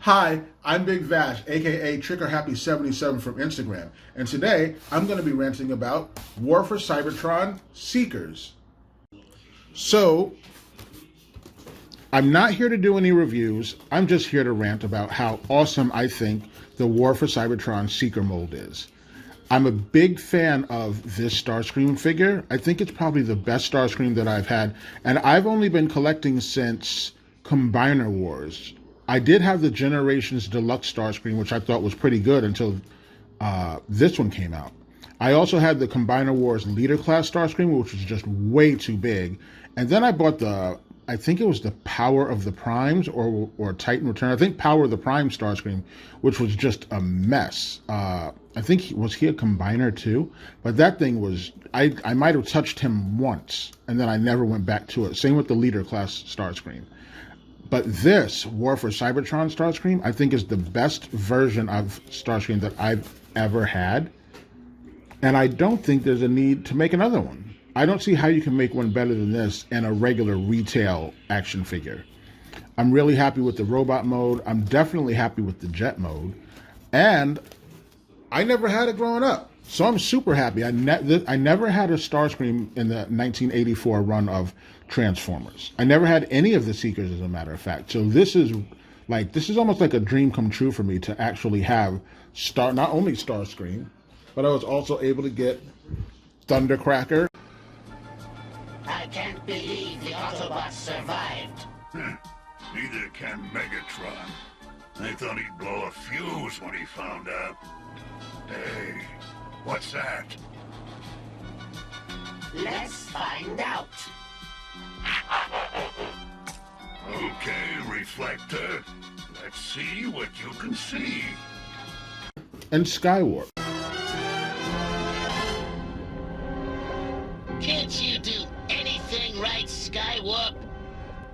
Hi, I'm Big Vash, aka Triqqerhappy77 from Instagram, and today I'm going to be ranting about For Cybertron Seekers. So, I'm not here to do any reviews, I'm just here to rant about how awesome I think the For Cybertron Seeker mold is. I'm a big fan of this Starscream figure. I think it's probably the best Starscream that I've had, and I've only been collecting since Combiner Wars. I did have the Generations Deluxe Starscream, which I thought was pretty good until this one came out. I also had the Combiner Wars Leader Class Starscream, which was just way too big. And then I bought I think it was the Power of the Primes or Titan Return. I think Power of the Prime Starscream, which was just a mess. I think was he a Combiner too? But that thing was, I might have touched him once, and then I never went back to it. Same with the Leader Class Starscream. But this For Cybertron Starscream, I think, is the best version of Starscream that I've ever had. And I don't think there's a need to make another one. I don't see how you can make one better than this in a regular retail action figure. I'm really happy with the robot mode. I'm definitely happy with the jet mode. And I never had it growing up. So I'm super happy. I never had a Starscream in the 1984 run of Transformers. I never had any of the Seekers, as a matter of fact. So this is almost like a dream come true for me to actually have not only Starscream, but I was also able to get Thundercracker. I can't believe the Autobots survived. Neither can Megatron. I thought he'd blow a fuse when he found out. Hey, what's that? Let's find out. Okay, Reflector. Let's see what you can see. And Skywarp. Can't you do anything right, Skywarp?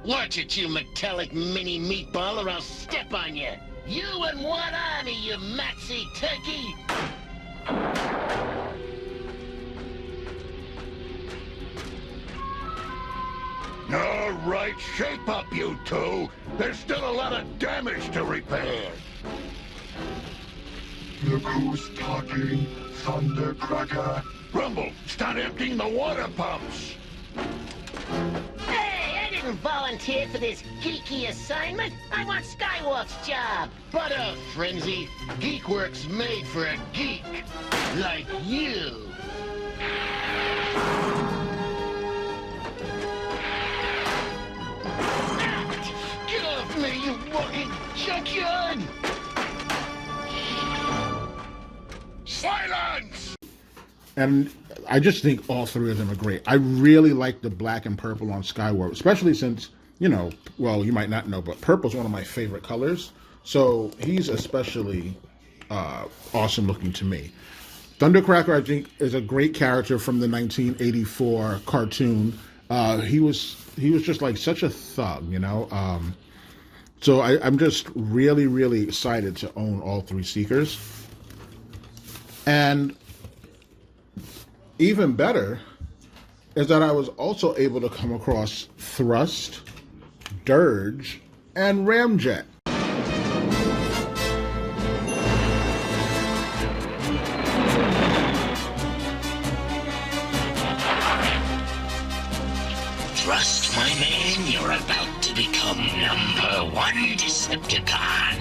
Watch it, you metallic mini meatball, or I'll step on you. You and one army, you maxi turkey! All right, shape up, you two. There's still a lot of damage to repair. Look who's talking, Thundercracker. Rumble, start emptying the water pumps. Hey, I didn't volunteer for this geeky assignment. I want Skywarp's job. Butter, Frenzy. Geekworks made for a geek. Like you. Get off me, you walking junkyard! Silence! And I just think all three of them are great. I really like the black and purple on Skywarp, especially since, well, you might not know, but purple's one of my favorite colors. So he's especially awesome looking to me. Thundercracker, I think, is a great character from the 1984 cartoon. He was just like such a thug, So I'm just really, really excited to own all three Seekers. And even better is that I was also able to come across Thrust, Dirge, and Ramjet. Thrust, my man, you're about to become #1 Decepticon.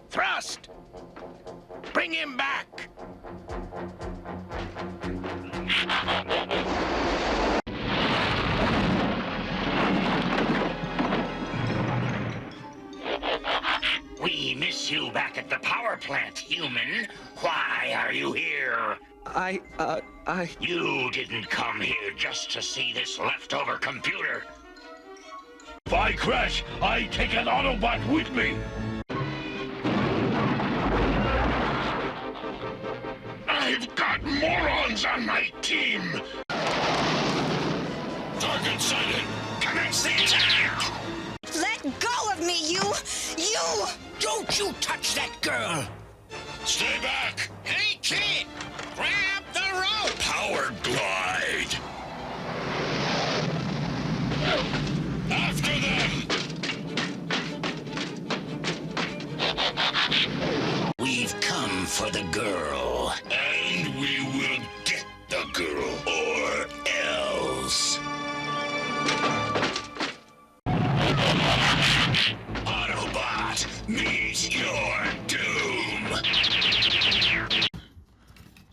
Thrust! Bring him back! We miss you back at the power plant, human. Why are you here? You didn't come here just to see this leftover computer. If I crash, I take an Autobot with me! I've got morons on my team! Target sighted! Commence the attack! Let go of me, you! Don't you touch that girl! Stay back! Hey, kid! Grab the rope! Power glide! After them!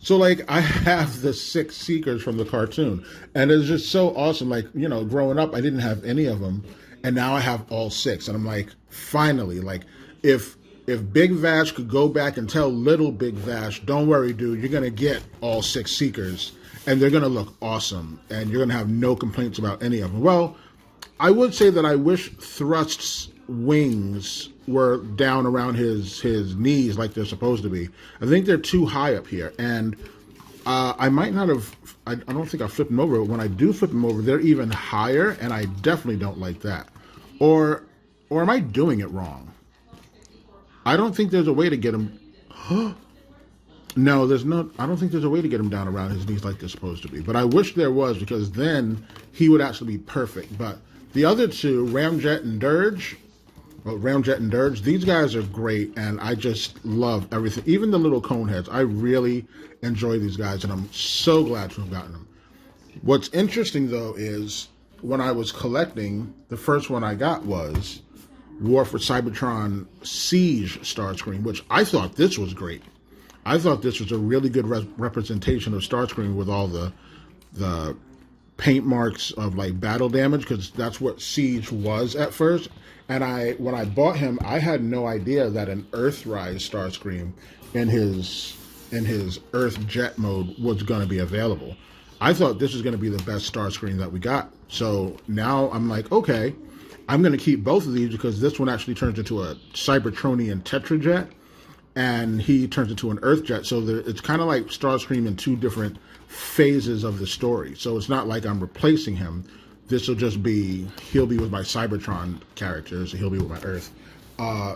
So, like, I have the 6 Seekers from the cartoon, and it's just so awesome. Like, you know, growing up, I didn't have any of them, and now I have all 6, and I'm like, finally, like, if Big Vash could go back and tell little Big Vash, don't worry, dude, you're gonna get all 6 Seekers, and they're gonna look awesome, and you're gonna have no complaints about any of them. Well, I would say that I wish Thrust's wings were down around his knees like they're supposed to be. I think they're too high up here, and I might not have, I don't think I'll flip them over, but when I do flip them over, they're even higher, and I definitely don't like that. Or am I doing it wrong? I don't think there's a way to get him, no, I don't think there's a way to get him down around his knees like they're supposed to be, but I wish there was, because then he would actually be perfect. But the other two, Ramjet and Dirge, these guys are great, and I just love everything. Even the little cone heads, I really enjoy these guys, and I'm so glad to have gotten them. What's interesting, though, is when I was collecting, the first one I got was War for Cybertron Siege Starscream, which I thought this was great. I thought this was a really good representation of Starscream with all the paint marks of like battle damage, because that's what Siege was at first. And when I bought him, I had no idea that an earthrise Starscream in his Earth Jet mode was going to be available. I thought this was going to be the best Starscream that we got. So now I'm like, okay, I'm going to keep both of these, because this one actually turns into a Cybertronian Tetrajet, and he turns into an Earth Jet. So it's kind of like Starscream in 2 different phases of the story. So it's not like I'm replacing him. This will just be, he'll be with my Cybertron characters, and he'll be with my Earth.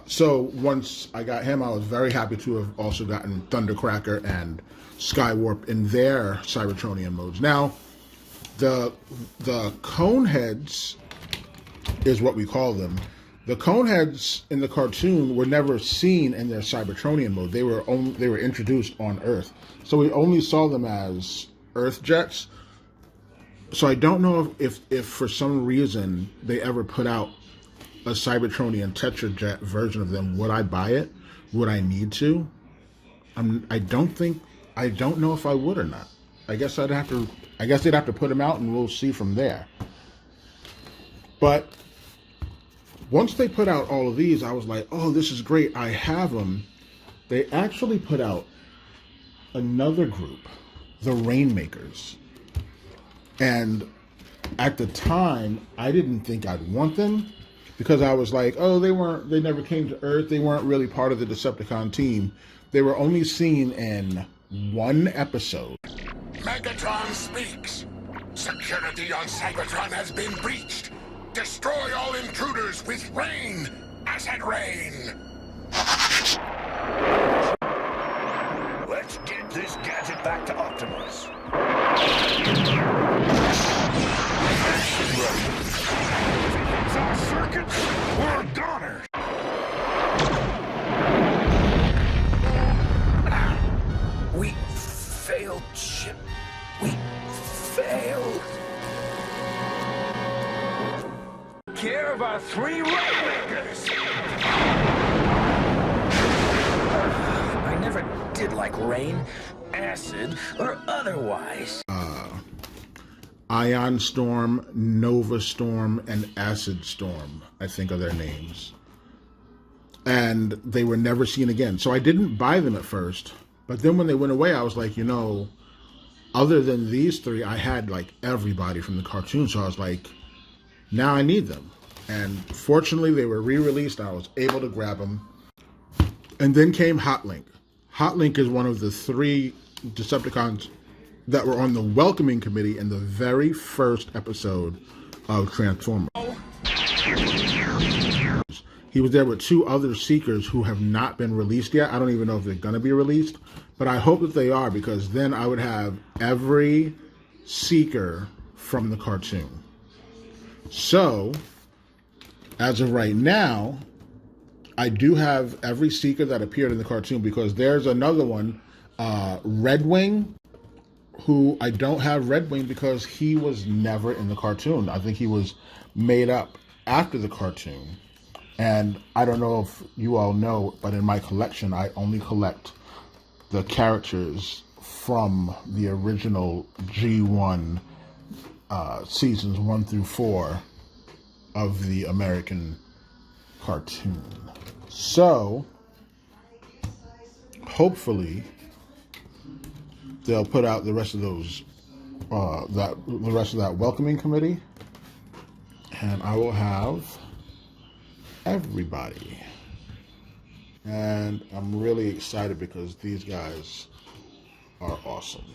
So once I got him, I was very happy to have also gotten Thundercracker and Skywarp in their Cybertronian modes. Now, the Coneheads is what we call them. The Coneheads in the cartoon were never seen in their Cybertronian mode. They were introduced on Earth. So we only saw them as Earth Jets. So I don't know if for some reason they ever put out a Cybertronian Tetrajet version of them. Would I buy it? Would I need to? I don't know if I would or not. I guess they'd have to put them out, and we'll see from there. But once they put out all of these, I was like, oh, this is great. I have them. They actually put out another group, the Rainmakers. And at the time, I didn't think I'd want them, because I was like, oh, they never came to Earth. They weren't really part of the Decepticon team. They were only seen in 1 episode. Megatron speaks. Security on Cybertron has been breached. Destroy all intruders with rain. Acid rain. Let's get this gadget back to Optimus. It's our circuits, we're goners. We failed, ship. We failed. Care of our 3 Rainmakers. I never did like rain, acid, or otherwise. Ion Storm, Nova Storm, and Acid Storm, I think are their names. And they were never seen again. So I didn't buy them at first. But then when they went away, I was like, you know, other than these 3, I had like everybody from the cartoon. So I was like, now I need them. And fortunately, they were re-released. I was able to grab them. And then came Hotlink. Hotlink is one of the 3 Decepticons that were on the welcoming committee in the very first episode of Transformers. He was there with 2 other Seekers who have not been released yet. I don't even know if they're going to be released, but I hope that they are, because then I would have every Seeker from the cartoon. So, as of right now, I do have every Seeker that appeared in the cartoon, because there's another one, Redwing, who I don't have Redwing because he was never in the cartoon. I think he was made up after the cartoon. And I don't know if you all know, but in my collection, I only collect the characters from the original G1 seasons 1 through 4 of the American cartoon. So hopefully they'll put out the rest of those the rest of that welcoming committee, and I will have everybody. And I'm really excited because these guys are awesome.